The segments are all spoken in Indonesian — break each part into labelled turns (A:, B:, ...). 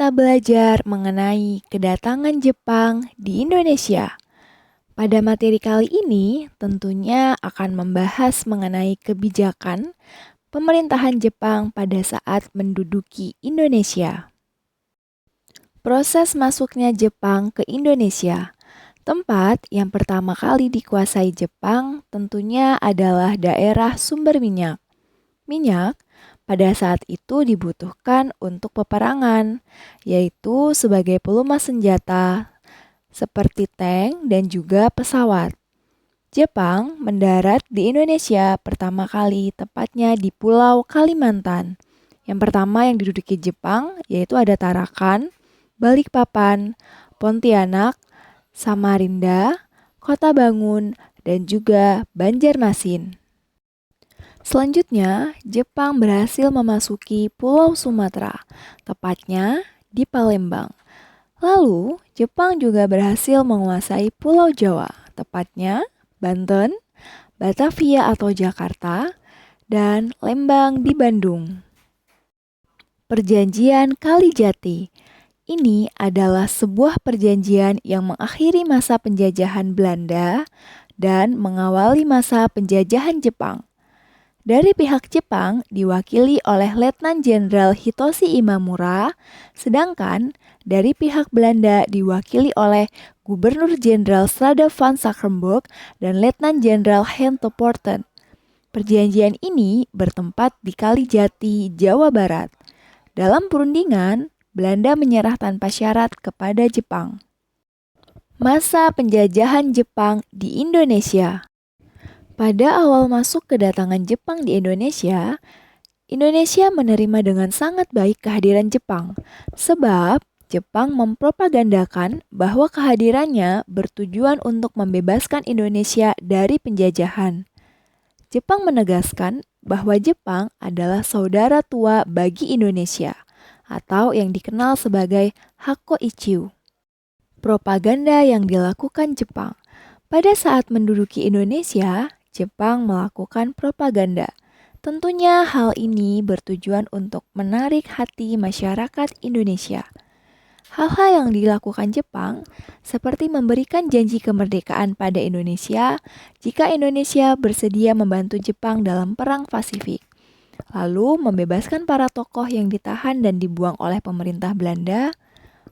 A: kita belajar mengenai kedatangan Jepang di Indonesia. Pada materi kali ini, tentunya akan membahas mengenai kebijakan pemerintahan Jepang pada saat menduduki Indonesia. Proses masuknya Jepang ke Indonesia. Tempat yang pertama kali dikuasai Jepang tentunya adalah daerah sumber minyak. Minyak pada saat itu dibutuhkan untuk peperangan, yaitu sebagai pelumas senjata seperti tank dan juga pesawat. Jepang mendarat di Indonesia pertama kali tepatnya di Pulau Kalimantan. Yang pertama yang diduduki Jepang yaitu ada Tarakan, Balikpapan, Pontianak, Samarinda, Kota Bangun, dan juga Banjarmasin. Selanjutnya, Jepang berhasil memasuki Pulau Sumatera, tepatnya di Palembang. Lalu, Jepang juga berhasil menguasai Pulau Jawa, tepatnya Banten, Batavia atau Jakarta, dan Lembang di Bandung. Perjanjian Kalijati. Ini adalah sebuah perjanjian yang mengakhiri masa penjajahan Belanda dan mengawali masa penjajahan Jepang. Dari pihak Jepang diwakili oleh Letnan Jenderal Hitoshi Imamura, sedangkan dari pihak Belanda diwakili oleh Gubernur Jenderal Strada van Sachsenburg dan Letnan Jenderal Hento Porten. Perjanjian ini bertempat di Kalijati, Jawa Barat. Dalam perundingan, Belanda menyerah tanpa syarat kepada Jepang. Masa penjajahan Jepang di Indonesia. Pada awal masuk kedatangan Jepang di Indonesia, Indonesia menerima dengan sangat baik kehadiran Jepang, sebab Jepang mempropagandakan bahwa kehadirannya bertujuan untuk membebaskan Indonesia dari penjajahan. Jepang menegaskan bahwa Jepang adalah saudara tua bagi Indonesia, atau yang dikenal sebagai Hakko-Ichiu. Propaganda yang dilakukan Jepang. Pada saat menduduki Indonesia, Jepang melakukan propaganda. Tentunya hal ini bertujuan untuk menarik hati masyarakat Indonesia. Hal-hal yang dilakukan Jepang seperti memberikan janji kemerdekaan pada Indonesia jika Indonesia bersedia membantu Jepang dalam Perang Pasifik. Lalu membebaskan para tokoh yang ditahan dan dibuang oleh pemerintah Belanda,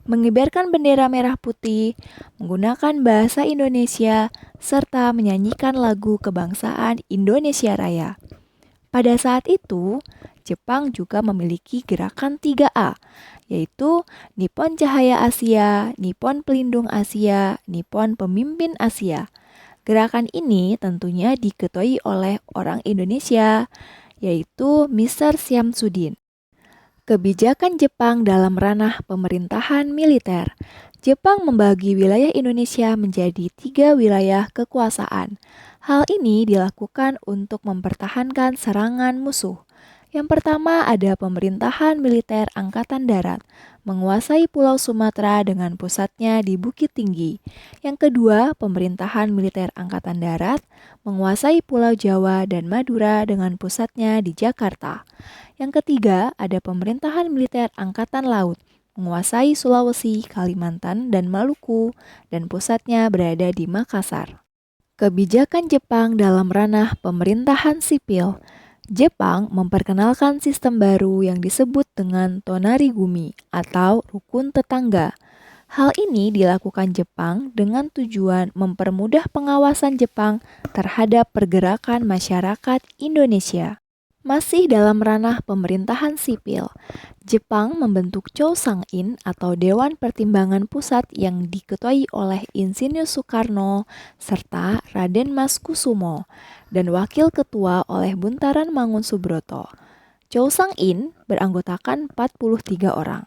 A: mengibarkan bendera merah putih, menggunakan bahasa Indonesia, serta menyanyikan lagu kebangsaan Indonesia Raya. Pada saat itu, Jepang juga memiliki gerakan 3A, yaitu Nippon Cahaya Asia, Nippon Pelindung Asia, Nippon Pemimpin Asia. Gerakan ini tentunya diketuai oleh orang Indonesia, yaitu Mr. Syamsuddin. Kebijakan Jepang dalam ranah pemerintahan militer. Jepang membagi wilayah Indonesia menjadi 3 wilayah kekuasaan. Hal ini dilakukan untuk mempertahankan serangan musuh. Yang pertama ada pemerintahan militer Angkatan Darat, menguasai Pulau Sumatera dengan pusatnya di Bukit Tinggi. Yang kedua, pemerintahan militer Angkatan Darat, menguasai Pulau Jawa dan Madura dengan pusatnya di Jakarta. Yang ketiga, ada pemerintahan militer Angkatan Laut, menguasai Sulawesi, Kalimantan, dan Maluku, dan pusatnya berada di Makassar. Kebijakan Jepang dalam ranah pemerintahan sipil. Jepang memperkenalkan sistem baru yang disebut dengan Tonarigumi atau rukun tetangga. Hal ini dilakukan Jepang dengan tujuan mempermudah pengawasan Jepang terhadap pergerakan masyarakat Indonesia. Masih dalam ranah pemerintahan sipil, Jepang membentuk Chousang-in atau Dewan Pertimbangan Pusat yang diketuai oleh Insinyur Soekarno serta Raden Mas Kusumo dan wakil ketua oleh Buntaran Mangunsubrata. Chousang-in beranggotakan 43 orang.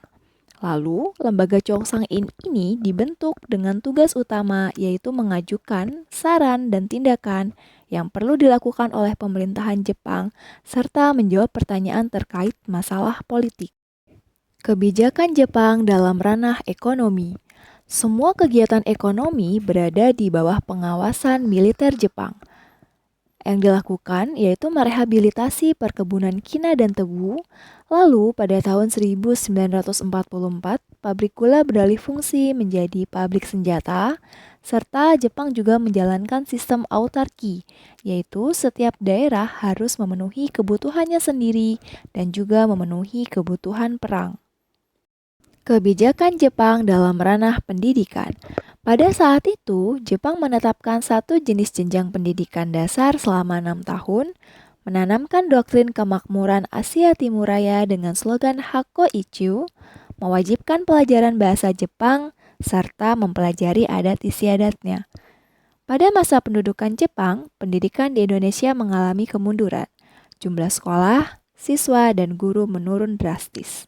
A: Lalu, lembaga Chousang-in ini dibentuk dengan tugas utama yaitu mengajukan saran dan tindakan yang perlu dilakukan oleh pemerintahan Jepang serta menjawab pertanyaan terkait masalah politik. Kebijakan Jepang dalam ranah ekonomi. Semua kegiatan ekonomi berada di bawah pengawasan militer Jepang. Yang dilakukan yaitu merehabilitasi perkebunan kina dan tebu. Lalu pada tahun 1944, pabrik gula beralih fungsi menjadi pabrik senjata, serta Jepang juga menjalankan sistem autarki, yaitu setiap daerah harus memenuhi kebutuhannya sendiri dan juga memenuhi kebutuhan perang. Kebijakan Jepang dalam ranah pendidikan. Pada saat itu, Jepang menetapkan satu jenis jenjang pendidikan dasar selama 6 tahun, menanamkan doktrin kemakmuran Asia Timur Raya dengan slogan Hakko Ichiu, mewajibkan pelajaran bahasa Jepang, serta mempelajari adat istiadatnya. Pada masa pendudukan Jepang, pendidikan di Indonesia mengalami kemunduran. Jumlah sekolah, siswa, dan guru menurun drastis.